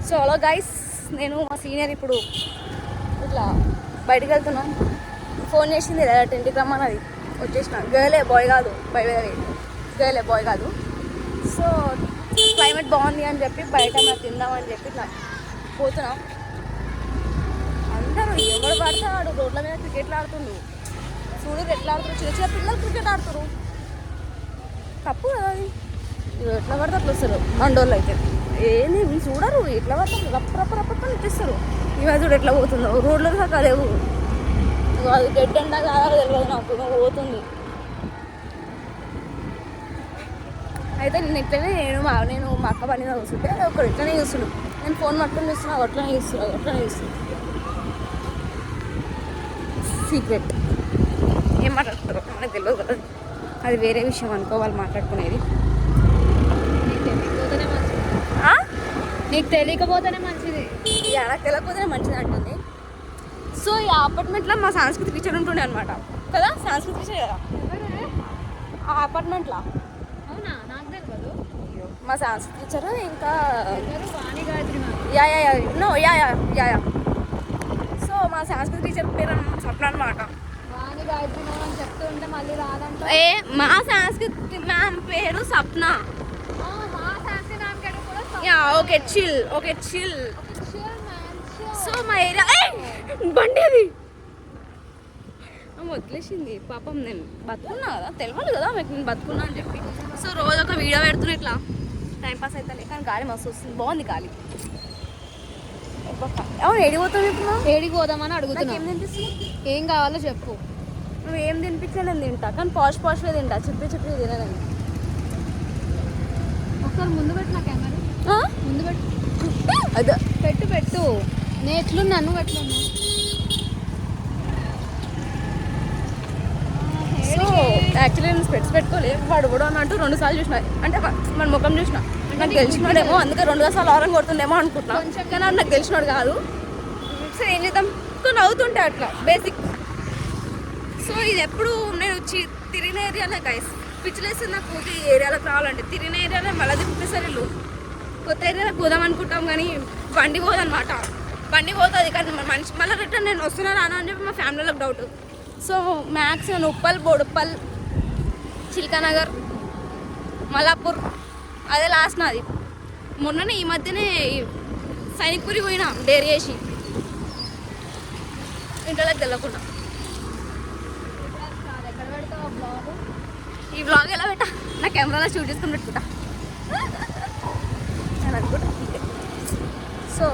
So hello guys, నేను మా senior ఇప్పుడు ఇట్లా బయటకు వెళ్తున్నాం. ఫోన్ చేసింది 10కి రమ్మన్నది, వచ్చేసిన. గర్లే బాయ్ కాదు, గర్లే బాయ్ కాదు. సో క్లైమేట్ బాగుంది అని చెప్పి బయట నాకు తిందామని చెప్పి ఇట్లా పోతున్నాం. అందరూ ఎవడు పడతాడు రోడ్ల మీద క్రికెట్లు ఆడుతుండ్రు. చూడు ఎట్లా ఆడుతున్నారు, చిన్న చిన్న పిల్లలు క్రికెట్ ఆడుతున్నారు. తప్పు కదా అది. ఎట్లా పడితే అట్లా వస్తారు మండోళ్ళు అయితే. ఏంది చూడరు, ఎట్లా పడతారు రప్పని ఇచ్చేస్తారు. ఇవన్నీ చూడు ఎట్లా పోతుందో, రోడ్లు దాకా లేవు. అది గడ్డి అండా కాదా తెలియదు నాకు, పోతుంది. అయితే నేను ఇట్లనే నేను మా అక్క పని చూస్తుంటే ఒకడు ఇట్లనే చూస్తున్నాడు. నేను ఫోన్ పట్టుకొని చూస్తున్నా, అట్లనే చూస్తున్నా. సీక్రెట్ ఏం మాట్లాడుతారో మనకు తెలియదు కదా, అది వేరే విషయం అనుకో వాళ్ళు మాట్లాడుకునేది. నీకు తెలియకపోతేనే మంచిది. నాకు తెలియకపోతేనే మంచిది అంటుంది. సో ఈ అపార్ట్మెంట్లో మా సంస్కృతి టీచర్ ఉంటుండే అనమాట కదా, సంస్కృతి టీచర్ కదా ఆ అపార్ట్మెంట్లో. అవునా, నాకు తెలియదు. మా సంస్కృతి టీచర్ ఇంకా యా. సో మా సంస్కృతి టీచర్ పేరు స్వప్న అనమాట. వాణి గాయత్రి అని చెప్తూ ఉంటే మళ్ళీ రాదంట. మా సంస్కృతి మ్యామ్ పేరు స్వప్న. Okay chill. సో మా ఏరియా బండి అది వదిలేసింది పాపం. నేను బతుకున్నా కదా, తెలియాలి కదా మీకు నేను బతుకున్నా అని చెప్పి. సో రోజు ఒక వీడియో పెడుతున్నా, ఇట్లా టైంపాస్ అవుతాను. కానీ గాలి మస్తు వస్తుంది, బాగుంది గాలి. అవును, ఏడిపోతావు ఇప్పుడు? ఏడికి పోదామని అడుగుతున్నా. ఏం తినిపిస్తుంది? ఏం కావాలో చెప్పు. నువ్వు ఏం తినిపించా నేను తింటా, కానీ పాష్గా తింటా, చెప్పి తినలేను. ఒకసారి ముందు పెట్టు నా కెమెరా, ముందు పెట్టు. అదే పెట్టు. నేను ఎట్లున్నా, నువ్వు ఎట్లున్నా? సో యాక్చువల్లీ నేను స్పెట్స్ పెట్టుకోలే, వాడు కూడా అన్నట్టు 2 సార్లు చూసిన. అంటే మన ముఖం చూసిన, నాకు తెలిసినాడేమో, అందుకే 2 సార్లు ఆరం కొడుతుండేమో అనుకుంటున్నా. కానీ నాకు తెలిసినాడు కాదు. సో ఏం చేద్దాం, నవ్వుతుంటే అట్లా బేసిక్. సో ఇది ఎప్పుడు నేను తిరిగిన ఏరియాలో గైస్, పిచ్చిలేస్తుంది నాకు. ఈ ఏరియాలోకి రావాలంటే తిరిగిన ఏరియాలో మళ్ళీ తిప్పిస్తారు ఇల్లు. కొత్త ఏరియాలోకి పోదాం అనుకుంటాం కానీ బండి పోదనమాట. బండి పోతుంది కానీ మనిషి మళ్ళీ రిటర్న్ నేను వస్తున్నా రానా అని చెప్పి మా ఫ్యామిలీలోకి డౌట్. సో మ్యాక్స్ నేను ఉప్పల్, బోడుప్పల్, చిల్కానగర్, మలాపూర్ అదే లాస్ట్ నాది. మొన్ననే ఈ మధ్యనే సైనిక్పురి పోయినా డేరీ చేసి, ఇంట్లోకి వెళ్ళకుండా. ఈ బ్లాగ్ ఎలా పెట్టా, నా కెమెరాలో షూట్ చేసుకుని పెట్టుకుంటా అని అనుకుంటా. సో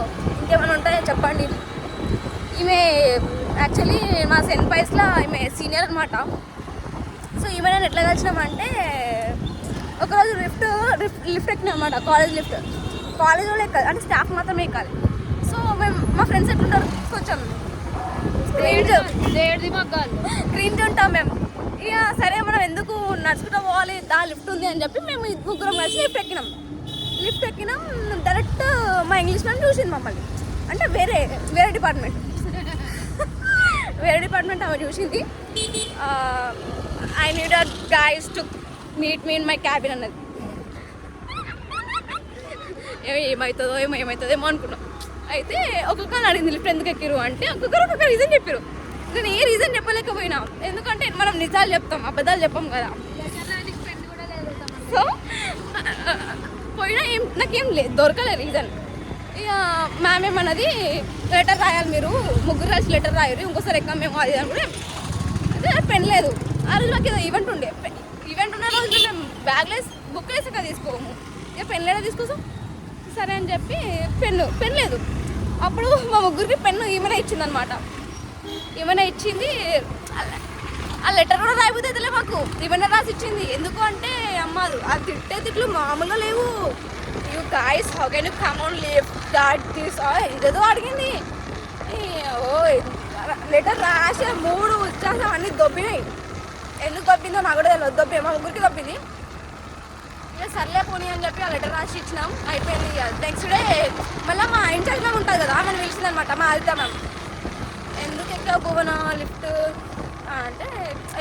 ఇంకేమైనా ఉంటాయో చెప్పండి. ఈమె యాక్చువల్లీ మా సెంట్ పైస్లో ఈమె సీనియర్ అనమాట. సో ఈమె నేను ఎట్లా కలిసినామంటే, ఒకరోజు లిఫ్ట్ ఎక్కినాం అనమాట. కాలేజ్ లిఫ్ట్, కాలేజ్ వాళ్ళు ఎక్కాలి అంటే స్టాఫ్ మాత్రమే ఎక్కాలి. సో మేము మా ఫ్రెండ్స్ ఎట్లుంటారు, కొంచెం క్రీమ్ ఉంటాం మేము. ఇక సరే మనం ఎందుకు నడుచుకుంటూ పోవాలి, లిఫ్ట్ ఉంది అని చెప్పి మేము 3 కలిసి లిఫ్ట్ ఎక్కినాం. డైరెక్ట్ మా ఇంగ్లీష్ మ్యామ్ చూసింది మమ్మల్ని. అంటే వేరే డిపార్ట్మెంట్ ఆమె చూసింది. I need a guys to meet me in my cabin అన్నది. ఏమవుతుందేమో అనుకున్నాం. అయితే ఒక్కొక్కరు అడిగింది లిఫ్ట్ ఎందుకు ఎక్కిరు అంటే, ఒక్కొక్క రీజన్ చెప్పారు. నేను ఏ రీజన్ చెప్పలేకపోయినా, ఎందుకంటే మనం నిజాలు చెప్తాం, అబద్ధాలు చెప్పాం కదా. సో పోయినా నాకేం దొరకలే రీజన్. ఇక మ్యామ్ ఏమన్నది, లెటర్ రాయాలి మీరు, 3 రాసి లెటర్ రాయాలి, ఇంకోసారి ఎక్కాం మేము అది అనుకుంటే. అదే పెన్ లేదు ఆ రోజు. మాకు ఏదో ఈవెంట్ ఉన్న రోజు మేము బ్యాగ్లో బుక్ వేసాక తీసుకోము, ఇక పెన్ లేదా తీసుకోసం. సరే అని చెప్పి పెన్ లేదు. అప్పుడు మా ముగ్గురికి పెన్ను ఈమెనే ఇచ్చింది అనమాట. ఈమెనే ఇచ్చింది. ఆ లెటర్ కూడా రాయిపోతే తెలియదు మాకు, ఈమెనే రాసి ఇచ్చింది. ఎందుకు అంటే అమ్మాదు ఆ తిట్లు మామూలుగా లేవు. You guys how can you come on lift that this ఇదేదో అడిగింది. లెటర్ రాసి 3 వచ్చేసాం, అన్నీ దొబ్బినాయి. ఎందుకు దొబ్బిందో నాకు కూడా తెలియదు. మా ముగ్గురికి దొబ్బింది. ఇక సర్లే పోనీ అని చెప్పి ఆ లెటర్ రాసి ఇచ్చినాం, అయిపోయింది. నెక్స్ట్ డే మళ్ళీ మా ఇన్ఛార్జ్ మ్యామ్ ఉంటుంది కదా, ఆమెను పిలిచింది అనమాట, మా ఆదిత్య మ్యామ్. ఎందుకు ఎక్కావు భువనా లిఫ్ట్ అంటే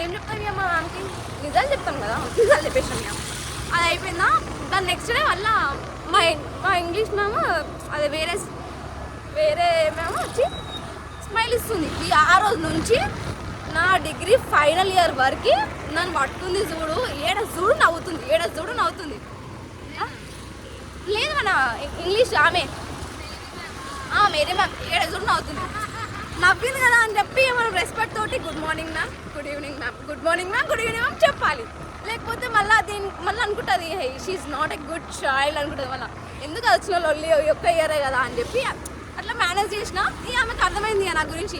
ఏం చెప్తాం ఇక మా మ్యామ్కి, నిజాలు చెప్తాం కదా, నిజాలు చెప్పేసాం ఇక. అది అయిపోయిందా. దాని నెక్స్ట్ డే వల్ల మా ఇంగ్లీష్ మ్యామ్ అదే వేరే మేము వచ్చి స్మైల్ ఇస్తుంది. ఆ రోజు నుంచి నా డిగ్రీ ఫైనల్ ఇయర్ వరకు నన్ను పట్టుకుంది చూడు, ఏడ చూడు నవ్వుతుంది. లేదు మన ఇంగ్లీష్ ఆమె మేరే మ్యామ్ ఏడ చూడు నవ్వింది కదా అని చెప్పి మనం రెస్పెక్ట్ తోటి good morning ma'am, good evening ma'am చెప్పాలి. లేకపోతే మళ్ళీ అనుకుంటుంది she's not a good child అనుకుంటుంది. మళ్ళీ ఎందుకు వచ్చిన లొల్లి ఒక్క ఇయరే కదా అని చెప్పి అట్లా మేనేజ్ చేసిన. ఆమెకు అర్థమైంది నా గురించి,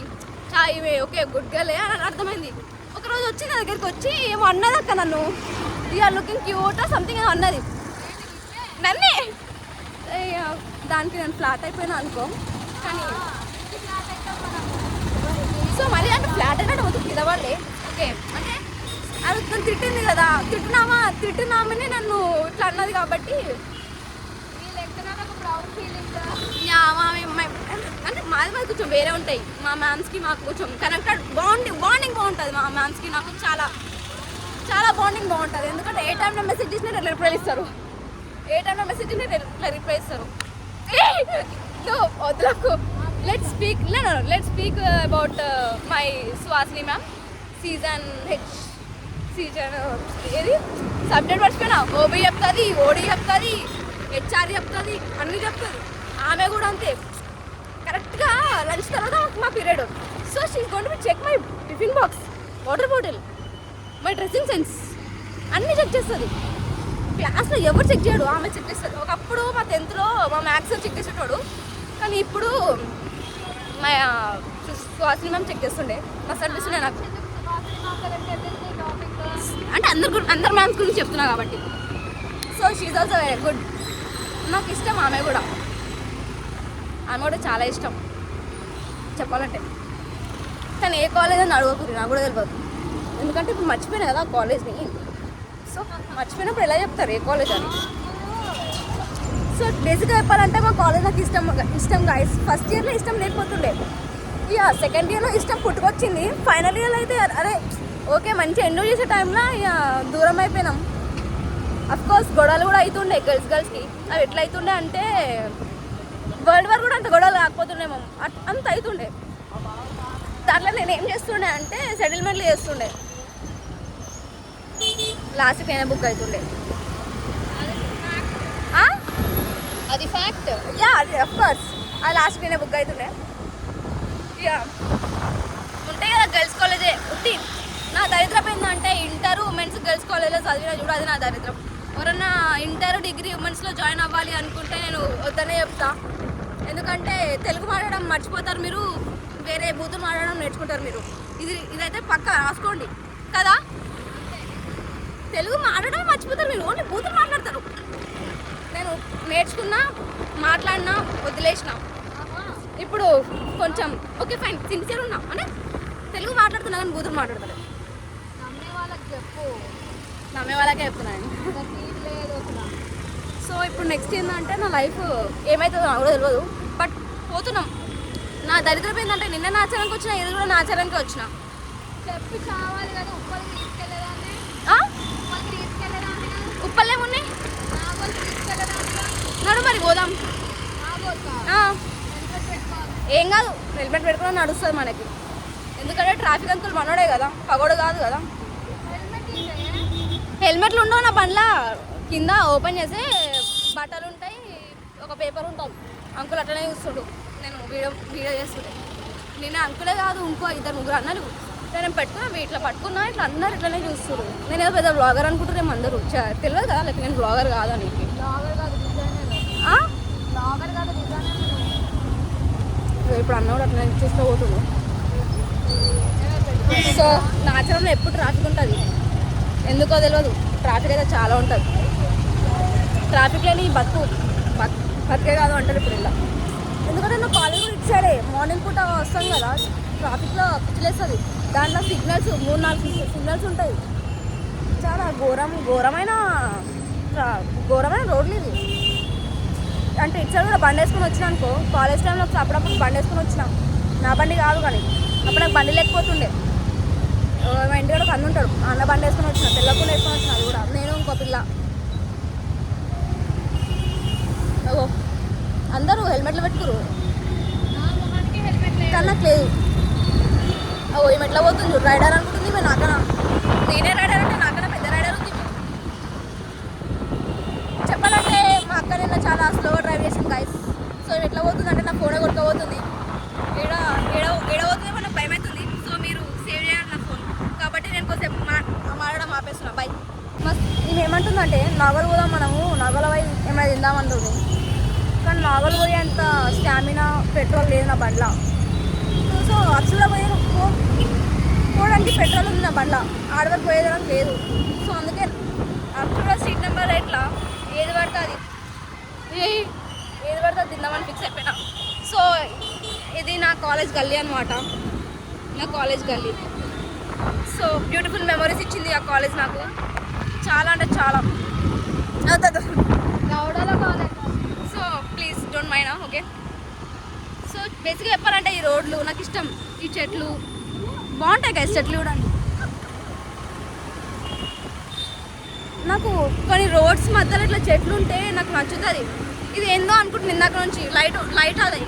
ఇవే ఓకే గుడ్ గర్లే అని అర్థమైంది. ఒకరోజు వచ్చి నా దగ్గరికి వచ్చి ఏమో అన్నది అక్క, నన్ను యూఆర్ లుకింగ్ క్యూట్ సంథింగ్ ఏమో అన్నది నన్నే. దానికి నేను ఫ్లాట్ అయిపోయినా అనుకో. కానీ సో మరి అంటే ఫ్లాట్ అయినట్టు మొత్తం కిందపడలే. ఓకే అంటే అది తను తిట్టింది కదా, తిట్టినామని నన్ను ఇట్లా అన్నది కాబట్టి అంటే మాది కొంచెం వేరే ఉంటాయి. మా మ్యామ్స్కి మాకు కొంచెం కనెక్టెడ్ బాండింగ్ బాగుంటుంది. మా మ్యామ్స్కి నాకు చాలా చాలా బాండింగ్ బాగుంటుంది. ఎందుకంటే ఏ టైంలో మెసేజ్ చేసినా రిప్లై ఇస్తారు. వదలకు. Let's speak about my Suhasini ma'am. Season ఏది సబ్జెక్ట్ మర్చిపోయినా. ఓబీ చెప్తుంది, ఓడి చెప్తుంది, హెచ్ఆర్ చెప్తుంది, అన్నీ చెప్తుంది. ఆమె కూడా అంతే. కరెక్ట్గా లంచ్ తర్వాత మా period. So she's going to check my tiffin box, water bottle, my dressing sense అన్నీ చెక్ చేస్తుంది. క్లాస్లో ఎవరు చెక్ చేయడు, ఆమె చెక్ చేస్తుంది. ఒకప్పుడు మా 10th మా మ్యాథ్స్ చెక్ చేసేటోడు, కానీ ఇప్పుడు మా సుహాసిని మ్యామ్ చెక్ చేస్తుండే. మస్తు అనిపిస్తుండే నాకు. అంటే అందరు మ్యామ్స్ గురించి చెప్తున్నా కాబట్టి. So she's also very good. నాకు ఇష్టం ఆమె కూడా చాలా ఇష్టం చెప్పాలంటే. కానీ ఏ కాలేజ్ అని అడగకూడదు, నాకు కూడా తెలియదు. ఎందుకంటే ఇప్పుడు మర్చిపోయినా కదా కాలేజ్ని. సో మర్చిపోయినప్పుడు ఎలా చెప్తారు ఏ కాలేజ్ అని. సో బేసిక్గా చెప్పాలంటే మా కాలేజ్ నాకు ఇష్టం గాయస్. ఫస్ట్ ఇయర్లో ఇష్టం లేకపోతుండే, ఇక సెకండ్ ఇయర్లో ఇష్టం పుట్టుకొచ్చింది. ఫైనల్ ఇయర్లో అయితే అరే ఓకే మంచిగా ఎంజాయ్ చేసే టైంలో ఇక దూరం అయిపోయినాం. అఫ్కోర్స్ గొడవలు కూడా అవుతుండే గర్ల్స్కి. అవి ఎట్లా అవుతుండే అంటే వరల్డ్ వార్ కూడా అంత గొడవలు కాకపోతుండేమో, అంత అవుతుండే. దాంట్లో నేను ఏం చేస్తుండే అంటే సెటిల్మెంట్లు చేస్తుండే. లాస్ట్కి నేనే బుక్ అవుతుండే. అది ఫ్యాక్ట్. అది అఫ్కోర్స్ అది లాస్ట్కి నేనే బుక్ అవుతుండే. ఇక ఉంటాయి కదా గర్ల్స్ కాలేజే ఉట్టి. నా దరిద్రం ఏంటంటే ఇంటర్ ఉమెన్స్ గర్ల్స్ కాలేజ్లో చదివినా చూడు, అది నా దరిద్రం. ఎవరన్నా ఇంటర్ డిగ్రీ ఉమెన్స్లో జాయిన్ అవ్వాలి అనుకుంటే నేను వద్దనే చెప్తా. ఎందుకంటే తెలుగు మాట్లాడడం మర్చిపోతారు మీరు, వేరే బూతులు మాట్లాడడం నేర్చుకుంటారు మీరు. ఇదైతే పక్కా రాసుకోండి కదా. తెలుగు మాట్లాడడం మర్చిపోతారు మీరు, ఓన్లీ బూతులు మాట్లాడతారు. నేను నేర్చుకున్నా, మాట్లాడినా, వదిలేసిన. ఇప్పుడు కొంచెం ఓకే ఫైన్ సిన్సియర్ ఉన్నా అంటే తెలుగు మాట్లాడుతున్నా కానీ బూతులు మాట్లాడతారు. నమ్మే వాళ్ళకే చెప్తున్నాను. సో ఇప్పుడు నెక్స్ట్ ఏంటంటే నా లైఫ్ ఏమవుతుందో నాకు కూడా తెలియదు. బట్ పోతున్నాం. నా దరిద్రం ఏంటంటే నిన్న నా ఆచారానికి వచ్చిన, ఇది కూడా నా ఆచారానికి వచ్చిన. చెప్పి కావాలి కదా. ఉప్పల్కి తీసుకెళ్ళేదాన్ని, ఉప్పలేమున్నాయి నడు మరి పోదాం. ఏం కాదు, హెల్మెట్ పెట్టుకుని నడుస్తుంది మనకి. ఎందుకంటే ట్రాఫిక్ అంకుల్ మనోడే కదా, పగోడు కాదు కదా. హెల్మెట్లు ఉండవు నా బండ్లా. కింద ఓపెన్ చేస్తే బట్టలు ఉంటాయి, ఒక పేపర్ ఉంటుంది. అంకుల్ అట్లనే చూస్తుడు. నేను వీడియో చేస్తుండే. నేను అంకులే కాదు ఇంకో 2-3 అన్నారు. నేను పెట్టుకున్నా, ఇట్లా పట్టుకున్నా, ఇట్లా అందరు ఇట్లనే చూస్తుడు. నేను ఏదో పెద్ద బ్లాగర్ అనుకుంటున్నాం అందరూ. తెలియదు కదా లేకపోతే నేను బ్లాగర్ కాదు అని. ఇప్పుడు అన్నవాడు అట్లా చూస్తూ పోతుడు. సో నా ఆచరణలో ఎప్పుడు ట్రాఫిక్ ఉంటుంది, ఎందుకో తెలియదు. ట్రాఫిక్ అయితే చాలా ఉంటుంది. ట్రాఫిక్ లేని బతికే కాదు అంటారు ఇప్పుడు ఇలా. ఎందుకంటే నా కాలేజ్ కూడా ఇచ్చాడే. మార్నింగ్ పూట వస్తాం కదా, ట్రాఫిక్లో పిచ్చిలేస్తుంది. దాంట్లో సిగ్నల్స్ 3-4 సిగ్నల్స్ ఉంటాయి. చాలా ఘోరమైన రోడ్లు ఇది. అంటే ఇచ్చారు కూడా బండి వేసుకొని వచ్చినా అనుకో. కాలేజ్ టైంలో అప్పుడప్పుడు బండి వేసుకొని వచ్చినా. నా బండి కాదు కానీ అప్పుడు నాకు బండి లేకపోతుండే. మా ఇంటి కూడా కన్ను ఉంటాడు, అన్న బండి వేసుకొని వచ్చిన, తెల్లకుండా వేసుకొని వచ్చిన. అది కూడా నేను ఇంకో పిల్ల. అందరూ హెల్మెట్లు పెట్టుకురు నా మొహానికి హెల్మెట్ లేదు. కానీ నాకు లేదు. ఓ ఈమె ఎట్లా పోతుంది రైడర్ అనుకుంటుంది ఈమె నాకన్నా. నేనే రైడర్ అంటే నాకన్నా పెద్ద రైడర్ ఉంది ఈమె. చెప్పాలంటే మా అక్క నిన్న చాలా స్లోగా డ్రైవ్ చేసింది గైస్. సో ఎట్లా పోతుంది అంటే నా ఫోన్ కొట్టుకోబోతుంది. ఏడ ఏడ ఏడవుతుంది మనకు భయం అవుతుంది. సో మీరు సేవ్ చేయాలి నా ఫోన్. కాబట్టి నేను కొంచెం మాడడం ఆపేస్తున్నా. బై. ఈమె ఏమంటుందంటే నాగలు పోదాం మనము, నాగల పోయి ఏమైనా తిందామంటుంది. కానీ నాగలు పోయి అంత స్టామినా పెట్రోల్ లేదు నా బండ్లో. సో అసలు పోవడానికి పెట్రోల్ ఉంది నా బండ్లో, ఆడవరకు పోయేదానికి లేదు. సో అందుకే అప్పుడు సీట్ నెంబర్ ఎట్లా ఏది పడితే అది తిందామని ఫిక్స్ అయిపోయినా. సో ఇది నా కాలేజ్ గల్లీ అనమాట. నా కాలేజ్ గల్లీ. సో బ్యూటిఫుల్ మెమరీస్ ఇచ్చింది ఆ కాలేజ్ నాకు. చాలా అంటే చాలా. గౌడలో college. So please don't mind. Okay. So బేసిక్గా చెప్పాలంటే ఈ రోడ్లు నాకు ఇష్టం. ఈ చెట్లు బాగుంటాయి కదా, చెట్లు చూడండి. నాకు కొన్ని రోడ్స్ మధ్యలో ఇట్లా చెట్లు ఉంటే నాకు నచ్చుతుంది. ఇది ఏందో అనుకుంటుంది ఇందాక నుంచి లైట్ అది.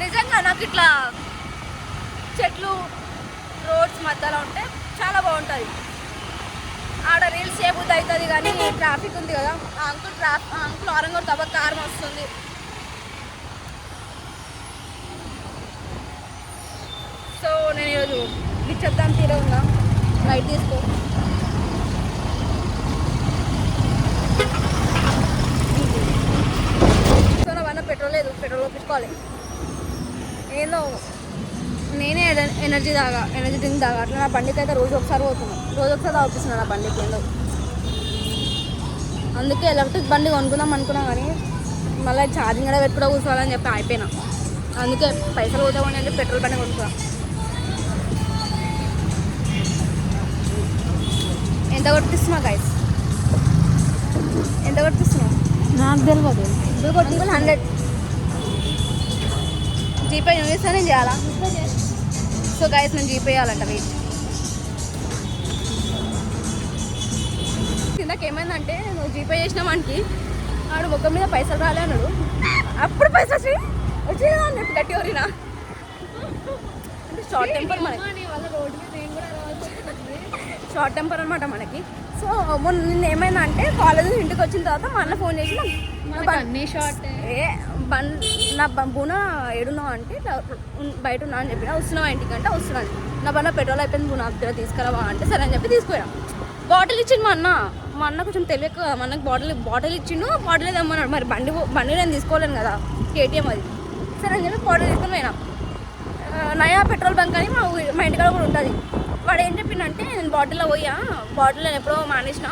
నిజంగా నాకు ఇట్లా చెట్లు రోడ్స్ మధ్యలో ఉంటే చాలా బాగుంటుంది. ఆడ రీల్స్ చేయబుద్ధి అవుతుంది. కానీ ట్రాఫిక్ ఉంది కదా, ఆ అంకుల్ ఆరంగూరు తప్ప కారు వస్తుంది. సో నేను ఈరోజు ఇది చెప్తాను తీరే ఉన్నా. లైట్ తీసుకో. సో నా వల్ల పెట్రోల్ లేదు, పెట్రోల్ ఒప్పించుకోవాలి. ఏందో నేనే ఎనర్జీ డ్రింక్ తాగా. అట్లా నా బండికి అయితే రోజు ఒకసారి తాగిస్తున్నాను నా బండికి ఏందో. అందుకే ఎలక్ట్రిక్ బండి కొనుక్కుందాం అనుకున్నా కానీ మళ్ళీ ఛార్జింగ్ కూడా పెట్టుకుంటూ కూర్చోవాలని చెప్పి అయిపోయినా. అందుకే పైసలు పోతామని అంటే పెట్రోల్ బండి కొనుక్కున్నా. ఎంత కొట్టిస్తున్నావు గైస్? ఎంత కొట్టిస్తున్నావు? నాకు తెలియదు. ఇప్పుడు కొట్టింది 100. జీపే యూనివర్సిటీ నేను చేయాలా? సో గైస్ నేను జీపే చేయాలంట. వెయిట్. కిందకి ఏమైందంటే నువ్వు జీపే చేసిన మనకి ఆడు ముఖం మీద పైసలు రాలే అన్నాడు. అప్పుడు పైసలు వచ్చి అన్నట్టు గట్టి ఎవరినా అంటే షార్ట్ టెంపర్ మనకి. రోడ్డు మీద నేను కూడా రావచ్చు. షార్ట్ టెంపర్ అనమాట మనకి. సో మొన్న నిన్న ఏమైందా అంటే కాలేజ్ ఇంటికి వచ్చిన తర్వాత మా అన్న ఫోన్ చేసి అన్నీ షార్ట్ నా బూన ఏడున్నావు అంటే బయట ఉన్నా అని చెప్పిన. వస్తున్నావా ఇంటికి అంటే వస్తున్నాను. నా బండ పెట్రోల్ అయిపోయింది బూన దగ్గర తీసుకురావా అంటే సరే అని చెప్పి తీసుకురా. బాటిల్ ఇచ్చిండు మా అన్న కొంచెం తెలియక మా అన్నకి బాటిల్ ఇచ్చిండు. బాటిల్ తెమ్మన్నాడు. మరి బండి నేను తీసుకోలేను కదా, కేటీఎం అది. సరే అని చెప్పి బాటిల్ తీసుకొని పోయినా. నయా పెట్రోల్ బంక్ అని మా ఇంటికాడ కూడా ఉంటుంది. వాడు ఏం చెప్పిండంటే నేను బాటిల్లో పోయా, బాటిల్ నేను ఎప్పుడో మానేసిన,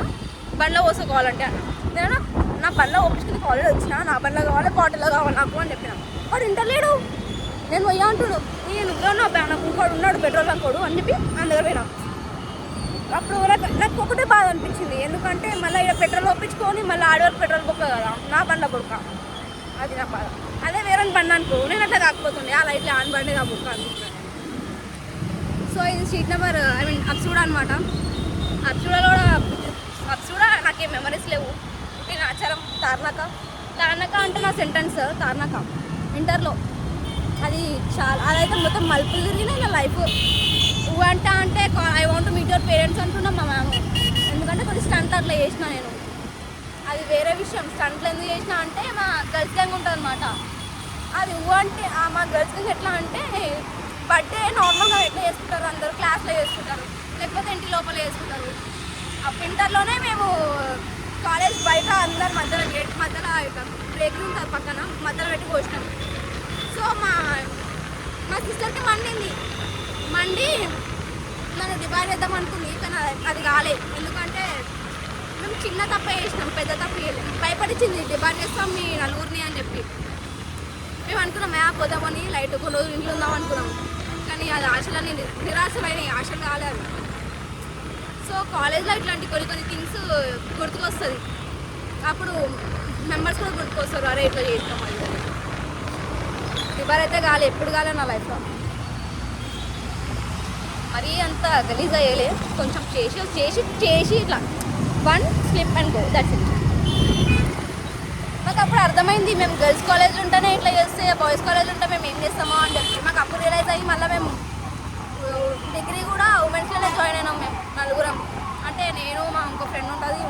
బండ్లో పోసుకోవాలంటే అన్న. నేను నా బండ్లో ఒప్పించుకుని కాలేజ్ వచ్చిన, నా బండ్లో కావాలి బాటిల్లో కావాలి నాకు అని చెప్పిన. వాడు ఇంటర్లేడు. నేను పోయా అంటుడు. నేను నాకు ఇంకోడు ఉన్నాడు పెట్రోల్ బంక్ కోడు అని చెప్పి అందరు పోయినా. అప్పుడు నాకు ఒకటే బాధ అనిపించింది. ఎందుకంటే మళ్ళీ ఇక్కడ పెట్రోల్ ఒప్పించుకొని మళ్ళీ ఆడవాళ్ళు పెట్రోల్ బొక్క కదా, నా బండ్ల బొక్క. అది నా బాధ. అదే వేరే బండి అనుకో నేను అట్లా కాకపోతుండే. ఆ లైట్లో ఆన్ బండి నా బొక్క అనుకుంటాను. సో ఇది సీట్ నెంబర్ అప్సూడ అనమాట. అప్సూడ నాకేం మెమరీస్ లేవు. నేను ఆచారం తార్నాక అంటే నా సెంటెన్స్ తార్నాక ఇంటర్లో. అది చాలా అదైతే మొత్తం మలుపులు తిరిగినాయి నా లైఫ్. అంటే I want meet your parents అంటున్నాం మా మ్యామ్. ఎందుకంటే కొన్ని స్టంట్ అట్లా చేసిన నేను. అది వేరే విషయం. స్టంట్లు ఎందుకు చేసిన అంటే మా గర్ల్స్ గ్యాంగ్ ఉంటుంది అనమాట. అది అంటే మా గర్ల్స్ గ్యాంగ్ ఎట్లా అంటే బర్త్డే నార్మల్గా ఎట్లా చేసుకుంటారు, అందరూ క్లాస్లో చేసుకుంటారు, లేకపోతే ఇంటి లోపల చేసుకుంటారు. ఆ ఇంటర్లోనే మేము కాలేజ్ బయట అందరు మధ్యలో గేట్ మధ్యలో బ్రేక్ ఉంటుంది పక్కన మధ్యలో పెట్టి పోసినాం. సో మా సిస్టర్కి మండి నన్ను డివైడ్ చేద్దాం అనుకుంది. కానీ అది కాలే. ఎందుకంటే మేము చిన్న తప్ప చేసినాం, పెద్ద తప్ప చేయలేదు. భయపడిచ్చింది డివైడ్ చేస్తాం మీ నలుగురిని అని చెప్పి. మేము అనుకున్నాం పోదామని లైట్ కొన్ని రోజులు ఇంట్లో ఉందాం అనుకున్నాం. కానీ అది ఆశలన్నీ నిరాశమైనాయి, ఆశలు కాలేదు. సో కాలేజ్లో ఇట్లాంటి కొన్ని థింగ్స్ గుర్తుకొస్తుంది. అప్పుడు మెంబర్స్ కూడా గుర్తుకొస్తారు, అరే ఇట్లా చేసినాం అది. ఎవరైతే కాలే, ఎప్పుడు కాలే నా లైఫ్లో. మరీ అంత గలీజ్ అయ్యేలే, కొంచెం చేసి ఇట్లా 1 slip and go, that's it. మాకు అప్పుడు అర్థమైంది మేము గర్ల్స్ కాలేజ్ ఉంటేనే ఇట్లా చేస్తే బాయ్స్ కాలేజ్ ఉంటే మేము ఏం చేస్తామో అని చెప్పి మాకు అప్పుడు రియలైజ్ అయ్యి మళ్ళీ మేము డిగ్రీ కూడా ఉమెన్స్లోనే జాయిన్ అయినాం మేము నలుగురం. అంటే నేను మా ఇంకో ఫ్రెండ్ ఉంటుంది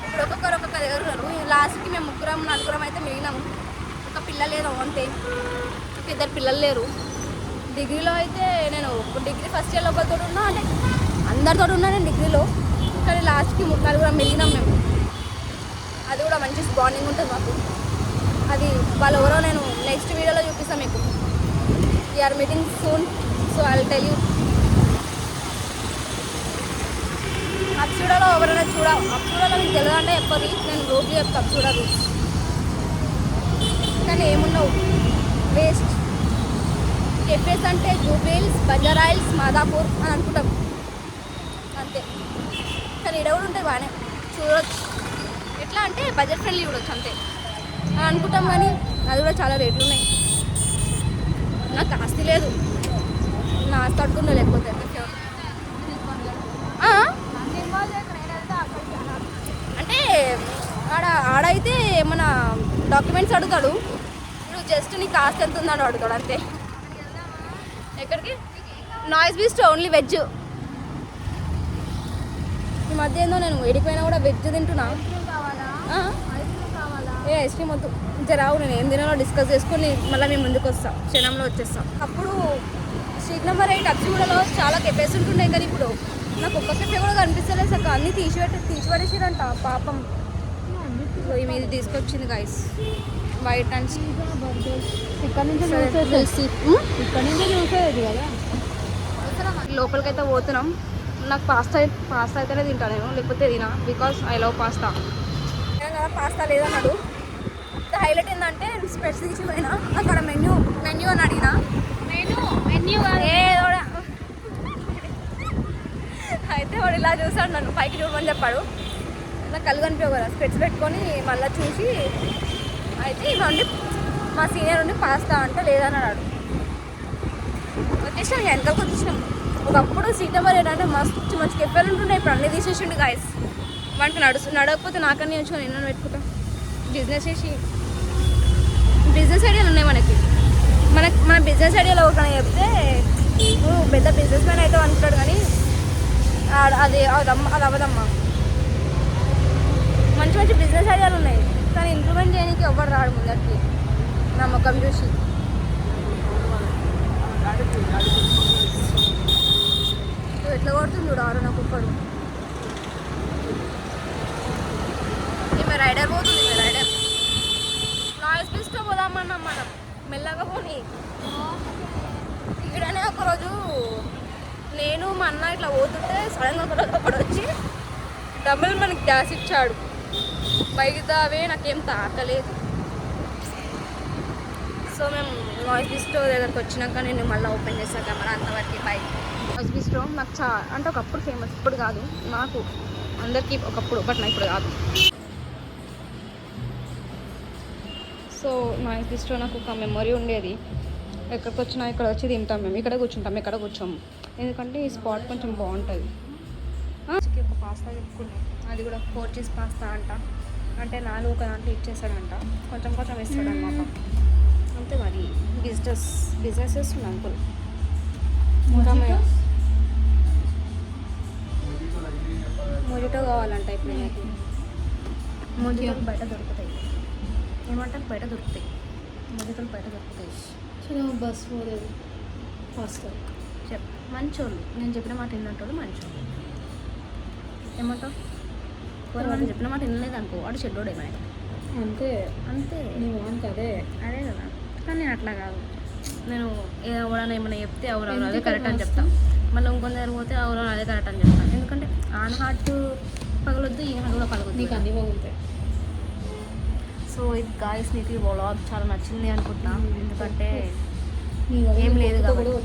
ఇప్పుడు ఒక్కొక్క దగ్గర ఉన్నారు. లాస్ట్కి మేము నలుగురం అయితే మిగిలినాము. ఒక పిల్ల లేదు అంతే, ఒక ఇద్దరు పిల్లలు లేరు. డిగ్రీలో అయితే నేను డిగ్రీ ఫస్ట్ ఇయర్లో ఒకరితో ఉన్నా, అంటే అందరితో ఉన్నా నేను డిగ్రీలో. కానీ లాస్ట్కి నలుగురం మిగిలినాం మేము. అది కూడా మంచి బాండింగ్ ఉంటుంది మాకు. అది వాళ్ళు ఎవరో నేను నెక్స్ట్ వీడియోలో చూపిస్తాను మీకు. We're meeting soon, so I will tell you. అప్సూడాలో ఎవరైనా అప్సూడాలో మీకు తెలియదంటే చెప్పరు, నేను రోజు చెప్తాను అప్సూడా రూట్స్. కానీ ఏమున్నావు వేస్ట్. కెఫేస్ అంటే జూబ్లీహిల్స్, బంజారాహిల్స్, మాదాపూర్ అని అనుకుంటాం అంతే. కానీ ఇక్కడ కూడా ఉంటాయి బాగానే చూడవచ్చు. ఎట్లా అంటే బడ్జెట్ ఫ్రెండ్లీ చూడొచ్చు అంతే అని అనుకుంటాం. కానీ అది కూడా చాలా రేట్లు ఉన్నాయి. నాకు ఆస్తి లేదు, నా ఆస్తి అడుగుండో లేకపోతే అంటే ఆడైతే ఏమన్నా డాక్యుమెంట్స్ అడుగుతాడు, ఇప్పుడు జస్ట్ నీకు ఆస్తి ఎంత ఉందని అడుగుతాడు అంతే. ఎక్కడికి? Noise beast only veg. ఈ మధ్య ఏందో నేను ఎడిపోయినా కూడా వెజ్ తింటున్నా. ఏ ఐస్ క్రీమ్ వద్దు, జరావు నేను ఏం తినాలో డిస్కస్ చేసుకొని మళ్ళీ మేము ముందుకు వస్తాం, క్షణంలో వచ్చేస్తాం. అప్పుడు స్ట్రీట్ నెంబర్ 8 అప్సిగూడలో చాలా కెఫేస్ ఉంటున్నాయి, కానీ ఇప్పుడు నాకు ఒక్క కెఫే కూడా కనిపిస్తలేదు సార్. అన్నీ తీసిపడేసారంట పాపం. సో ఇవి ఇది తీసుకొచ్చింది గైస్, వైట్ అండ్ ఇక్కడ నుంచి చూసేది కదా. లోపలికైతే పోతున్నాం. నాకు పాస్తా అయితేనే తింటాను నేను, లేకపోతే తినా, బికాస్ ఐ లవ్ పాస్తా. కదా పాస్తా లేదన్నాడు. హైలైట్ ఏంటంటే స్పెట్స్ తీసిపోయినా అక్కడ మెన్యూ అని అడిగినా. మెన్యూ అయితే వాడు ఇలా చూసాడు, నన్ను పైకి చూడమని చెప్పాడు. నాకు కళ్ళు కనిపించవు కదా, స్పెట్స్ పెట్టుకొని మళ్ళీ చూసి అయితే ఇవ్వండి మా సీనియర్ ఉండి పాస్తా అంటే లేదన్నాడు. వచ్చేసాం, వెనకాలకు వచ్చేసాం. ఒకప్పుడు సీట్ నెంబర్ ఏంటంటే మస్తు మంచి కెఫేలు ఉంటుండే, ఇప్పుడు అన్నీ తీసేసిండు గాయస్. వానికి నడవకపోతే నాకన్నీ వచ్చుకొని ఎన్నో పెట్టుకుంటాం. బిజినెస్ ఐడియాలు ఉన్నాయి మన బిజినెస్ ఐడియాలో ఒకటి చెప్తే నువ్వు పెద్ద బిజినెస్ మ్యాన్ అయితే అనుకుంటాడు, కానీ అది అవ్వదమ్మా. మంచి బిజినెస్ ఐడియాలు ఉన్నాయి, కానీ ఇంప్లిమెంట్ చేయడానికి ఎవ్వరు రాడు ముందరికి నా ముఖం చూసి. ఎట్లా కొడుతుంది చూడు ఆరు నాకు ఒక్కడు. ఈమె రైడర్ పోతుంది, రైడర్ నాయిస్ బీస్ట్లో పోదామన్నాం మనం, మెల్లగా పోనీ. ఇక్కడనే ఒకరోజు నేను మా అన్న ఇట్లా పోతుంటే సడన్గా ఒకడు వచ్చి డబుల్ మనకి గ్యాస్ ఇచ్చాడు. బైక్ దావే నాకేం తాకలేదు. సో మేము నాయిస్ బీస్టో దగ్గరికి వచ్చినాక నేను మళ్ళీ ఓపెన్ చేస్తాను కెమెరా, అంతవరకు బైక్. నాయిస్ బీస్టో నాకు అంటే ఒకప్పుడు ఫేమస్, ఇప్పుడు కాదు, నాకు అందరికీ ఒకప్పుడు, బట్ నాకు ఇప్పుడు కాదు. సో నాయిస్ బీస్టో నాకు ఒక మెమొరీ ఉండేది. ఎక్కడికి వచ్చినా ఇక్కడ వచ్చి తింటాం మేము, ఇక్కడ కూర్చోము, ఎందుకంటే ఈ స్పాట్ కొంచెం బాగుంటుంది. ఒక పాస్తా చెప్పుకున్నాం, అది కూడా 4 చీజ్ పాస్తా అంట. అంటే 4 ఒక దాంట్లో ఇచ్చేస్తాడంట, కొంచెం ఇస్తాడనమాట అంతే. మరి బిజినెస్ చేస్తుంది అంకుల్. ఇంకా మొజిటో కావాలంట ఇప్పుడు నాకు. మొజిటోలు బయట దొరుకుతాయి, ఏమంటారు బయట దొరుకుతాయి, మొజిటోలు బయట దొరుకుతాయి. బస్ పోలేదు ఫస్ట్ మంచోళ్ళు, నేను చెప్పిన మాట విన్నట్టు మంచోళ్ళు. ఏమంటావు? మనం చెప్పిన మాట వినలేదు అనుకో, వాడు చెడ్డోడు ఏమైనా అంతే అదే కదా. కానీ నేను అట్లా కాదు, నేను ఎవరైనా ఏమైనా చెప్తే ఎవరు అదే కరెక్ట్ అని చెప్తాను, మళ్ళీ ఇంకొందరు పోతే ఎవరు అదే కరెక్ట్ అని చెప్తాను. ఎందుకంటే ఆన్ హార్ట్ పగలొద్దు, ఈ హార్ట్ కూడా పగలొద్దు, నీకు అన్నీ పగులుతాయి. సో ఇది గాయస్ నీకు ఈ వ్లాగ్ చాలా నచ్చింది అనుకుంటున్నా, ఎందుకంటే ఏం లేదు కాబట్టి.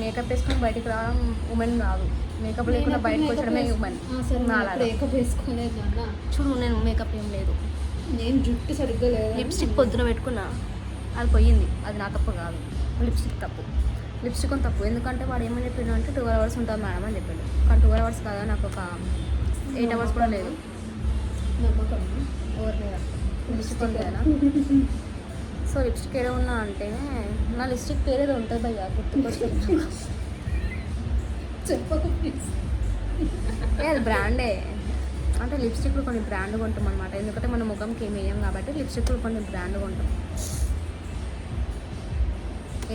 మేకప్ వేసుకొని బయటకు రావడం ఉమెన్ కాదు, మేకప్ లేకుండా బయటకు వచ్చడమే ఉమెన్. చూడు నేను మేకప్ ఏం లేదు, నేను జుట్టు సరిగ్గా లేదు, లిప్స్టిక్ పొద్దున పెట్టుకున్నా, అది పోయింది, అది నా తప్పు కాదు, లిప్స్టిక్ తప్పు. లిప్స్టిక్ తప్పు, ఎందుకంటే వాడు ఏమని చెప్పిండు అంటే 12 hours ఉంటుంది మేడం అని చెప్పాడు. కానీ 12 hours కాదా, నాకు ఒక 8 hours కూడా లేదు. నమ్మకం ఎవరి మీద లిప్స్టిక్ ఉంది కదా. సో లిప్స్టిక్ ఏదో ఉన్నా అంటే నా లిప్స్టిక్ పేరు ఏదో ఉంటుంది భయ్యా, గుర్తుకొస్తుంది. చెప్పకు ప్లీజ్. అది బ్రాండే, అంటే లిప్స్టిక్లు కొన్ని బ్రాండ్ కొంటాం అనమాట. ఎందుకంటే మన ముఖంకి ఏమి వేయం కాబట్టి లిప్స్టిక్లు కొన్ని బ్రాండ్ కొంటాం.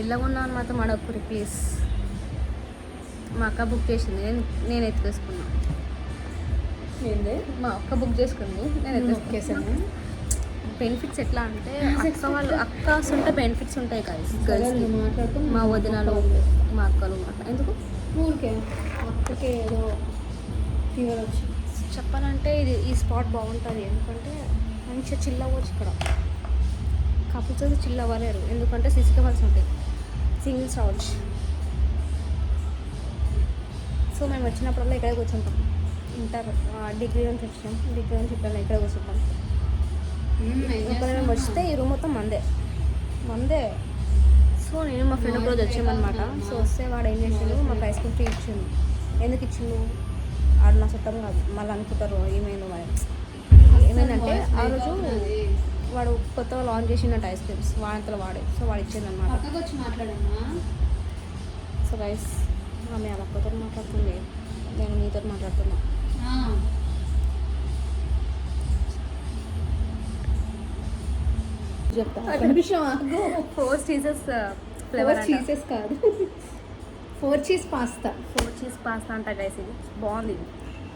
ఎలా ఉన్నాను మాత్రం అడగకూరి ప్లీజ్. మా అక్క బుక్ చేసింది, నేను ఎత్తుకేసుకున్నా. ఏందే మా అక్క బుక్ చేసుకుంది, నేను ఎత్తుకేసాను. బెనిఫిట్స్ ఎట్లా అంటే అక్కస్ ఉంటే బెనిఫిట్స్ ఉంటాయి కదా గర్ల్స్కి. మాట్లాడుతూ మా వదినాలు మా అక్కలు అట్లా ఎందుకు ఊరికే అక్కకే ఏదో ఫీవర్ వచ్చి చెప్పాలంటే ఈ స్పాట్ బాగుంటుంది. ఎందుకంటే మంచిగా చిల్ అవ్వచ్చు ఇక్కడ. కపుల్స్ అయితే చిల్ అవ్వలేరు, ఎందుకంటే సిసి కెమెరాస్ ఉంటాయి, సింగిల్స్ రావచ్చు. సో మేము వచ్చినప్పుడల్లా ఇక్కడే కూర్చుంటాం. డిగ్రీ నుంచి వచ్చినాం, డిగ్రీ నుంచి ఇక్కడ ఇక్కడే కూర్చుంటాం. ఇక్కడ మేము వస్తే ఈ రూమ్ మొత్తం మందే. సో నేను మా ఫ్రెండ్ ఒక రోజు వచ్చామన్నమాట. సో వస్తే వాడు ఏం చేసిండు, మాకు ఐస్ క్రీమ్ ఫ్రీ ఇచ్చిండు. ఎందుకు ఇచ్చిండు, ఆడు నా చుట్టం కాదు, మళ్ళీ అనుకుంటారు ఏమైందో మరి. ఏమైందంటే ఆ రోజు వాడు కొత్తగా లాంచ్ చేసిండంట ఐస్ క్రీమ్స్, వాడంతలో వాడే. సో వాడు ఇచ్చిందనమాట. పక్కకు వచ్చి మాట్లాడమ్మా. సో గైస్ ఆమె అలా అక్కతో మాట్లాడుతుంది, నేను మీతో మాట్లాడుతున్నా. చెప్తా కనిపించాం. 4 చీజెస్ ఫ్లేవర్ చీజెస్ కాదు, 4 చీజ్ పాస్తా. 4 చీజ్ పాస్తా అంట గైస్. ఇది బాగుంది.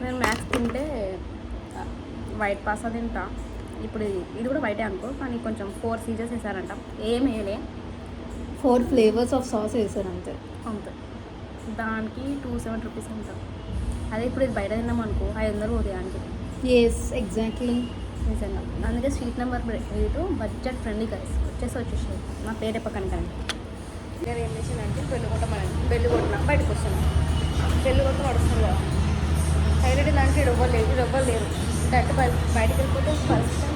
నేను మ్యాక్స్ తింటే వైట్ పాస్తా తింటా. ఇప్పుడు ఇది కూడా వైటే అనుకో, కానీ కొంచెం 4 చీజెస్ వేసారంట. ఏం వేయలే, 4 ఫ్లేవర్స్ ఆఫ్ సాస్ వేసారు అంతే. అంతే. దానికి 270 రూపీస్ ఉంటుంది. అదే ఇప్పుడు ఇది బయట తిన్నాం అనుకో 500 పోతాయి దానికి. Yes exactly. నిజంగా. అందుకే street number 8 budget friendly guys. వచ్చేసాయి. నా పేరే పక్కన కానీ నేను ఏం చేసిందంటే బెల్లు కొట్టినా బయటకు వస్తున్నాను. బెల్లు కొట్టి నడుస్తుంది కదా, హైలైట్ దాంట్లో ఇవ్వలేరు లేరు. డైరెక్ట్ బయటకు వెళ్ళిపోతే పరిస్థితి.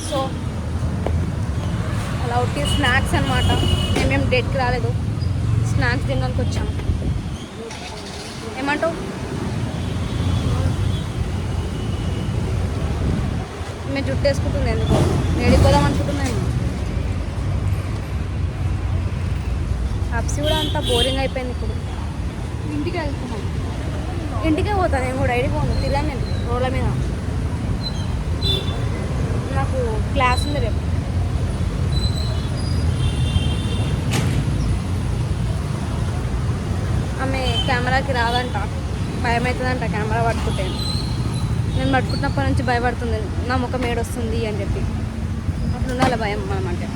సో అలా ఒకటి స్నాక్స్ అనమాట. మేమేం డేట్కి రాలేదు, స్నాక్స్ తినడానికి వచ్చాము. ఏమంటావు? మేము జుట్టు వేసుకుంటుంది ఎందుకు, వేడిపోదాం అనుకుంటున్నాను. అప్సి కూడా అంతా బోరింగ్ అయిపోయింది. ఇప్పుడు ఇంటికి వెళ్తున్నాం. ఇంటికే పోతాను నేను కూడా. ఐడికి పోను, తిరిగాను నేను రోడ్ల మీద. నాకు క్లాస్ ఉంది రేపు. ఆమె కెమెరాకి రాదంట, భయం అవుతుందంట కెమెరా పట్టుకుంటే. నేను పట్టుకున్నప్పటి నుంచి భయపడుతుంది, నా ముఖం ఏడొస్తుంది అని చెప్పి. అప్పుడు ఉండాలి భయం మనం అంటే.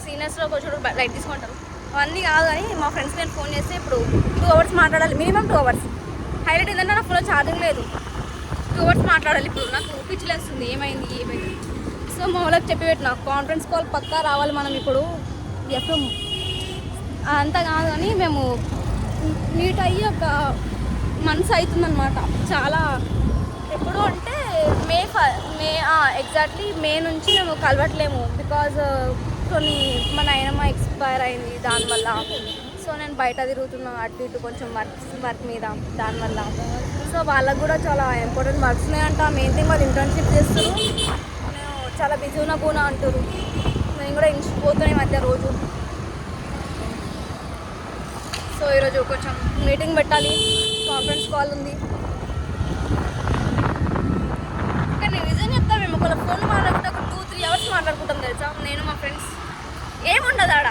సీనియర్స్లో కొంచెం లైట్ తీసుకుంటారు, అవన్నీ కాదు. కానీ మా ఫ్రెండ్స్ నేను ఫోన్ చేస్తే ఇప్పుడు 2 అవర్స్ మాట్లాడాలి, మినిమం 2 అవర్స్. హైలైట్ ఏంటంటే నా ఫోన్లో ఛార్జింగ్ లేదు, 2 అవర్స్ మాట్లాడాలి. ఇప్పుడు నాకు పిచ్చిలేస్తుంది, ఏమైంది. సో మా వాళ్ళకి చెప్పి పెట్టిన కాన్ఫరెన్స్ కాల్ పక్కా రావాలి మనం ఇప్పుడు. ఎప్పుడు అంతా కాదు కానీ మేము మీట్ అయ్యి ఒక మంత్స్ అవుతుందన్నమాట. చాలా ఎప్పుడు అంటే మే ఎగ్జాక్ట్లీ మే నుంచి మేము కలవట్లేము. బికాజ్ కొన్ని మా నాయనమ్మ ఎక్స్పైర్ అయింది దానివల్ల. సో నేను బయట తిరుగుతున్నా అటు ఇటు కొంచెం వర్క్ మీద దానివల్ల. సో వాళ్ళకు కూడా చాలా ఇంపార్టెంట్ వర్క్స్ ఉన్నాయంట. మెయిన్ థింగ్ వాళ్ళు ఇంటర్న్షిప్ చేస్తారు. నేను చాలా బిజీ ఉన్నా పోనా అంటారు. నేను కూడా పోతున్నాయి మధ్య రోజు. సో ఈరోజు కొంచెం మీటింగ్ పెట్టాలి, కాన్ఫరెన్స్ కాల్ ఉంది. కానీ నిజం చెప్తా, మేము ఒకళ్ళ ఫోన్ మాట్లాడుకుంటే ఒక 2-3 అవర్స్ మాట్లాడుకుంటాం తెలుసా, నేను మా ఫ్రెండ్స్. ఏముండదు ఆడ.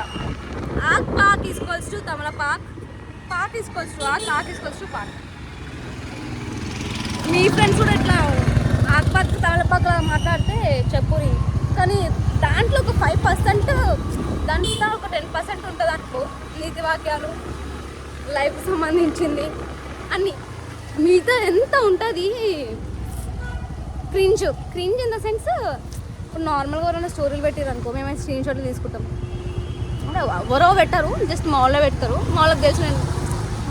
పాక్ ఈక్వల్స్ టు తమలపాక్, పాక్ ఈక్వల్స్ టు ఆక్ ఈక్వల్స్ టు పాక్. మీ ఫ్రెండ్స్ కూడా ఇట్లా ఆక్పాక్ తమలపాక్ మాట్లాడితే చెప్పురి. కానీ దాంట్లో ఒక 5%, దాంట్లో ఒక 10% ఉంటుంది అనుకో నీతి వాక్యాలు, లైఫ్కి సంబంధించింది అన్నీ. మిగతా ఎంత ఉంటుంది క్రింజ్ ఇన్ ద సెన్స్. ఇప్పుడు నార్మల్గా ఎవరైనా స్టోరీలు పెట్టారు అనుకో, మేమైనా స్క్రీన్ షాట్లు తీసుకుంటాం. అంటే ఎవరో పెట్టారు, జస్ట్ మాల్లో పెడతారు. మాల్కి తెలుసు, నేను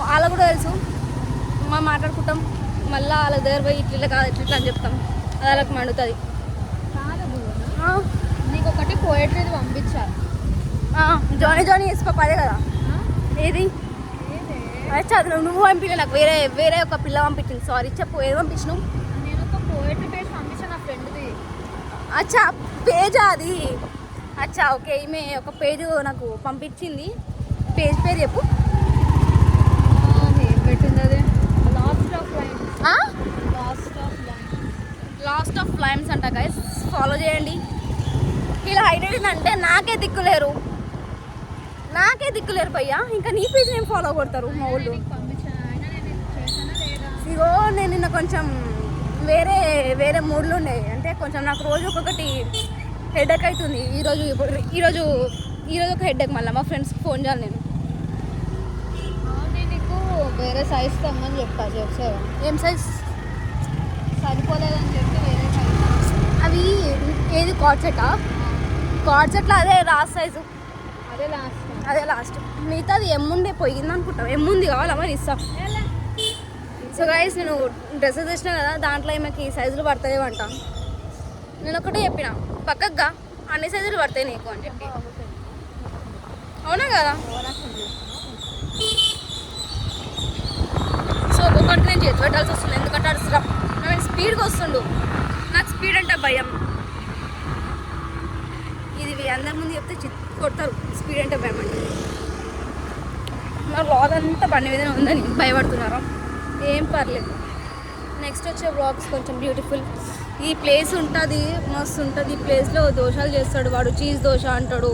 వాళ్ళకు కూడా తెలుసు. మాట్లాడుకుంటాం, మళ్ళీ వాళ్ళ దగ్గర పోయి ఇట్లా కాదు ఇట్లా అని చెప్తాం. అది వాళ్ళకి మండుతుంది. నీకు ఒకటి పోయేట్లేదు పంపించాలి. జానీ జానీ వేసి పాప అదే కదా ఏది అదే చదువు నువ్వు పంపించే నాకు వేరే వేరే ఒక పిల్ల పంపించింది. సారీ చెప్పు ఏది పంపించినావు? నేను ఒక పోయేట్రీ పేజ్ పంపించాను నా ఫ్రెండ్ది. అచ్చా పేజా అది? అచ్చా ఓకే. ఈమె ఒక పేజ్ నాకు పంపించింది. పేజ్ పేరు చెప్పు. ఏం పెట్టింది అది? Last of lines. Last of lines అంట గైస్, ఫాలో చేయండి. ఇలా హైలైట్ అంటే నాకే దిక్కులేరు భయ్యా. ఇంకా నీ పేజ్ నేను ఫాలో కొడతారు మా వాళ్ళు. పంపించాను అయినా నేను చేశానా లేదా? ఇగో నేను నిన్న కొంచెం వేరే వేరే మూడ్లు ఉండే, అంటే కొంచెం నాకు రోజు ఒక్కొక్కటి హెడేక్ అవుతుంది. ఈరోజు ఒక హెడేక్. మళ్ళీ మా ఫ్రెండ్స్కి ఫోన్ చేయాలి నేను. నేను నీకు వేరే సైజ్ తెమ్మని చెప్పేవా? ఏం సైజ్? సరిపోలేదని చెప్పి వేరే సైజ్. అవి ఏది కార్డ్ సెట్లో అదే లాస్ట్ సైజు, అదే లాస్ట్. మిగతాది ఎమ్ముండే పోయింది అనుకుంటాం. ఎమ్ముంది కావాలా మరి ఇస్తాం. సో గైస్ నేను డ్రెస్సెస్ తెచ్చినా కదా, దాంట్లో ఈమెకి సైజులు పడతాయేవంట. నేను ఒకటే చెప్పిన పక్కగా అన్ని సైజులు పడతాయి నీకు అని చెప్పి. అవునా కదా? సో ఒక్కొక్కటి నేను చేతి పెట్టాల్సి వస్తుంది. ఎందుకంటే అడుస్తున్నా నేను స్పీడ్గా వస్తుండు. నాకు స్పీడ్ అంటే భయం. ఇది అందరి ముందు చెప్తే కొడతారు. స్పీడ్ అంటే భయం అంటే నా వ్లాగ్ అంతా బండి మీదనే ఉందని భయపడుతున్నారా? ఏం పర్లేదు. నెక్స్ట్ వచ్చే వ్లాగ్స్ కొంచెం బ్యూటిఫుల్. ఈ ప్లేస్ ఉంటుంది, మస్తు ఉంటుంది. ఈ ప్లేస్లో దోశలు చేస్తాడు వాడు. చీజ్ దోశ అంటాడు,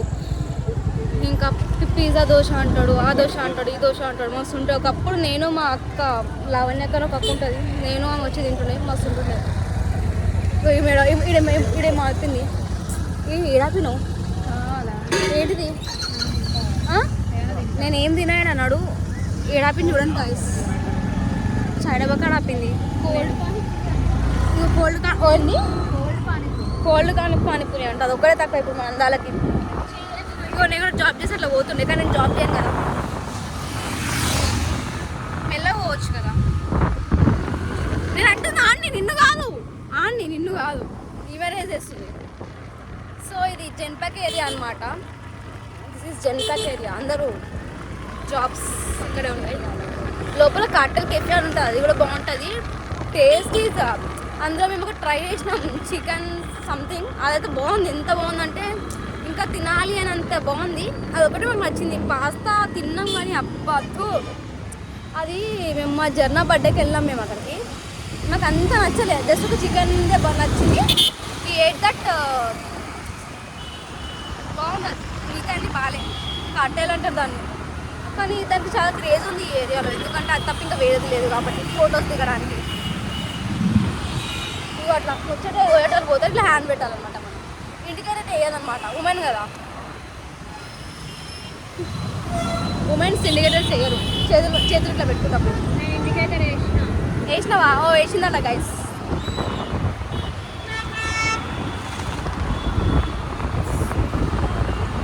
ఇంకా పిజ్జా దోశ అంటాడు, ఆ దోశ అంటాడు, ఈ దోశ అంటాడు. మస్తు ఉంటుంది. ఒకప్పుడు నేను మా అక్క లావణ్యకర ఒక అక్క ఉంటుంది, నేను ఆమె వచ్చి తింటుండే. మస్తు ఉంటుండే. ఇడే మారుతుంది. ఏడాపినావు ఏంటిది? నేనేం తినాయని అన్నాడు. ఏడాపిని చూడండి గాయస్, సైడ్ బక్కడ ఆపింది. కోల్డ్ కానీ పానీపూరి అంట. అది ఒక్కడే తక్కువ ఇప్పుడు మన అందాలకి. ఇగో నేను కూడా జాబ్ చేసి అట్లా పోతుండే, కానీ నేను జాబ్ చేయను కదా. మెల్లగా పోవచ్చు కదా. నేను అంటున్నా నిన్ను కాదు ఇవరే చేస్తుంది. సో ఇది జెన్పాక్ ఏరియా అనమాట. This is Genpact area. అందరూ జాబ్స్ ఇక్కడే ఉంటాయి. లోపల కార్టెల్ కెఫే అని ఉంటుంది, అది కూడా బాగుంటుంది. టేస్ట్ ఈజ్ అందులో మేము ఒక ట్రై చేసినాం చికెన్ సంథింగ్. అదైతే బాగుంది. ఎంత బాగుందంటే ఇంకా తినాలి అని అంత బాగుంది. అదొకటి మాకు నచ్చింది. పాస్తా తిన్నాం కానీ అబ్బద్దు. అది మేము మా జర్నా బర్త్డేకి వెళ్ళాం మేము అక్కడికి. నాకు అంత నచ్చలేదు, జస్ట్ ఒక చికెన్ బాగా నచ్చింది. ఈ ఎయిట్ దట్ బాగుంది. మిగతా అన్ని బాగాలేదు. కార్టెల్ అంటారు దాన్ని, కానీ దానికి చాలా క్రేజ్ ఉంది ఈ ఏరియాలో. ఎందుకంటే అది తప్ప ఇంకా వేరేది లేదు కాబట్టి ఫొటోస్ దిగడానికి. ఇవి అట్లా పోయేటోళ్ళు పోతే ఇట్లా హ్యాండ్ పెట్టాలన్నమాట. మనం ఇంటికైతే వేయదన్నమాట. ఉమెన్ కదా, ఉమెన్స్ ఇండికేటర్ చేయరు. చేతులు ఇట్లా పెట్టుకుంటాం. నేను ఇండికేటర్ వేసినావా? ఓ వేసిందట guys.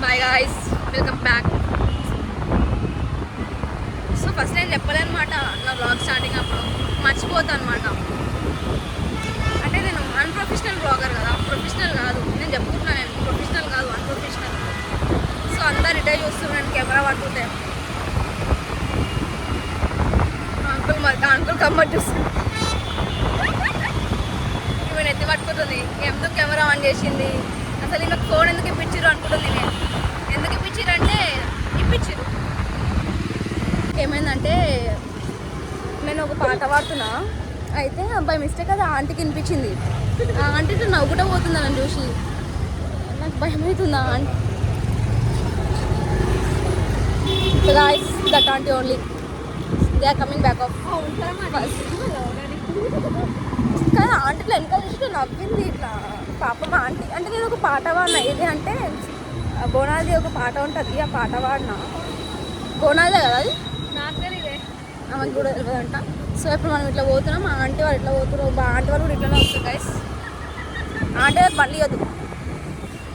Bye guys, welcome back. So first నేను చెప్పలేనమాట నా వ్లాగ్ స్టార్టింగ్ అప్పుడు మర్చిపోతాను అనమాట. అంటే నేను అన్ప్రొఫెషనల్ బ్లాగర్ కదా, ప్రొఫెషనల్ కాదు. నేను చెప్పుకుంటున్నాను, నేను ప్రొఫెషనల్ కాదు, అన్ప్రొఫెషనల్. సో అంతా రిటైర్ చూస్తున్నాను కెమెరా పట్టుకుంటే. అంకుల్ కమ్మర్ చూస్తుంది. ఈమె ఎత్తి పట్టుకుంటుంది. ఎందుకు కెమెరా ఆన్ చేసింది, అసలు ఈమెకు ఫోన్ ఎందుకు ఇప్పించారు అనుకుంటుంది. నేను ఎందుకు ఇప్పించారు అంటే ఇప్పించారు. ఏమైందంటే నేను ఒక పాట పాడుతున్నా, అయితే అబ్బాయి మిస్టేక్ అది ఆంటీకి వినిపించింది. ఆ ఆంటీ నవ్వుకుంటూ పోతుంది నన్ను చూసి. నాకు భయం అవుతుందా aunty. Guys that aunty only, they are coming back off. కానీ ఆంటీలో వెనకాల చూసి నవ్వింది ఇట్లా. పాపం ఆంటీ అంటే నేను ఒక పాట పాడినా. ఏది అంటే బోనాది ఒక పాట ఉంటుంది, ఆ పాట పాడినా. బోనాదే కదా అది, నాకు తెలియదే, ఆమెకి కూడా తెలియదంట. సో ఇప్పుడు మనం ఇట్లా పోతున్నాం, ఆ ఆంటీ వాళ్ళు ఇట్లా పోతున్నారు. ఆంటీ వాళ్ళు కూడా ఇట్లనే వస్తుంది గైస్. ఆంటీ వాళ్ళు బండి వద్దు,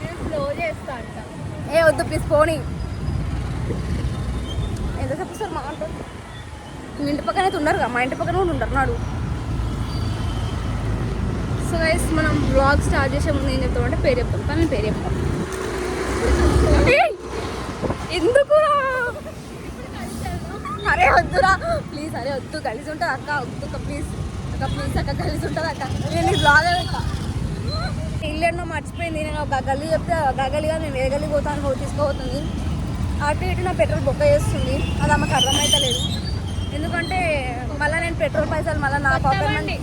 నేను స్లో చేస్తా అంట. ఏ వద్దు ప్లీజ్ పోనీ. ఎంతసేపు సార్ మా అంటారు. మీ ఇంటి పక్కన అయితే ఉండరు కదా, మా ఇంటి పక్కన కూడా ఉంటారు నాడు. సో గైస్ మనం బ్లాగ్ స్టార్ట్ చేసే ముందు ఏం చెప్తామంటే పేరు చెప్తాం కానీ నేను పేరు చెప్తాం. ఏయ్! ఎందుకు అరే వద్దురా ప్లీజ్, అరే వద్దు, కలిసి ఉంటుంది అక్క, వద్దు ప్లీజ్ అక్క, ప్లీజ్ అక్క, కలిసి ఉంటుంది అక్క. నేను ఈ బ్లాగ్ అక్క ఇల్లు మర్చిపోయింది. నేను ఒక గల్లీ చెప్తే ఆ గల్లీగా నేను ఏ గల్లీ పోతాను తీసుకోబోతుంది. అటు ఇటు నా పెట్రోల్ బొక్క చేస్తుంది, అది ఆమెకు అర్థమవుతలేదు. ఎందుకంటే మళ్ళీ నేను పెట్రోల్ పైసలు మళ్ళీ నా పాకెట్ మనీ.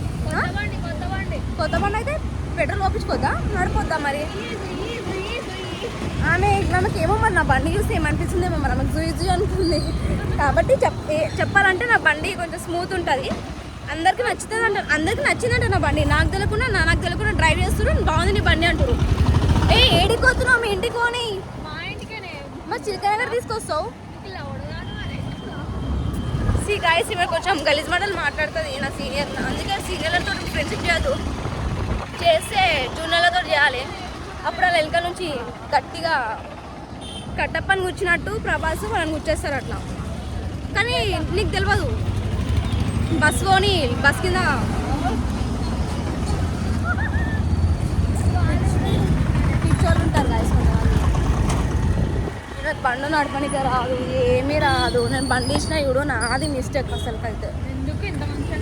కొత్త బండి అయితే పెట్రోల్ పోపించుకోద్దా, నడిపోద్దా మరి? ఆమెకి ఏమో మరి నా బండి చూస్తే ఏమనిపిస్తుందేమో మరి ఆమెకు జూజు అనుకుంది. కాబట్టి చెప్పాలంటే నా బండి కొంచెం స్మూత్ ఉంటుంది, అందరికి నచ్చుతుంది అంటారు. అందరికి నచ్చిందంట నా బండి. నాకు తెలియకుండా డ్రైవ్ చేస్తారు, బాగుంది నీ బండి అంటారు. ఏడికి వస్తున్నావు? మీ ఇంటికి పోనీ, మరి చిలకనగర్ తీసుకొస్తావు. గాయస్ ఇవి కొంచెం గలీజ్ మాటలు మాట్లాడుతుంది నా సీనియర్, అందుకే సీనియర్లతో ఫ్రెండ్షిప్ చేయదు, చేస్తే జూనియర్లతో చేయాలి. అప్పుడు వాళ్ళ వెనక నుంచి గట్టిగా కట్టప్పని కూర్చున్నట్టు ప్రభాస్ వాళ్ళని కూర్చేస్తారు అట్లా. కానీ నీకు తెలియదు, బస్ కింద పిచ్చోళ్ళు ఉంటారు గాయస్. నాకు బండి నడపడానికి రాదు, ఏమీ రాదు. నేను బండి ఇచ్చినా ఇవ్వడు, నాది మిస్టేక్ అసలు. అయితే ఎందుకు ఇంత మంచిగా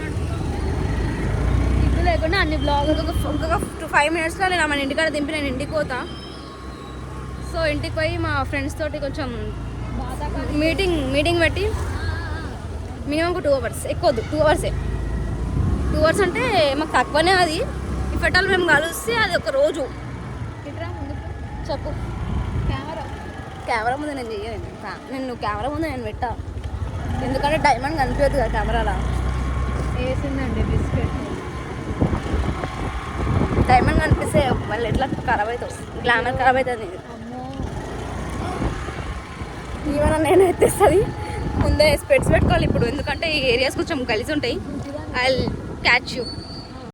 ఇప్పుడు లేకుండా అన్ని బ్లాగ్ ఇంకొక 5 minutesలో నేను మన ఇంటికాడ దింపి నేను ఇంటికి పోతా. సో ఇంటికి పోయి మా ఫ్రెండ్స్ తోటి కొంచెం మీటింగ్ పెట్టి మినిమం 2 hours, ఎక్కువద్దు 2 hours. 2 hours అంటే మాకు తక్కువనే. అది ఇఫెటాలు మేము కలిస్తే అది ఒక రోజు. చెప్పు. కెమెరా ముందు నేను చెయ్యను, నేను కెమెరా ముందు నేను పెట్టా, ఎందుకంటే డైమండ్ కనిపించదు కదా కెమెరాలో. వేసిందండి బిస్కెట్. డైమండ్ కనిపిస్తే మళ్ళీ ఎట్లా ఖరాబ్ అవుతావు, గ్లామర్ ఖరాబ్ అవుతుంది. ఏమైనా నేను ఎత్తేస్తుంది. ముందే స్పెట్స్ పెట్టుకోవాలి ఇప్పుడు, ఎందుకంటే ఈ ఏరియాస్ కొంచెం కలిసి ఉంటాయి. I will catch you.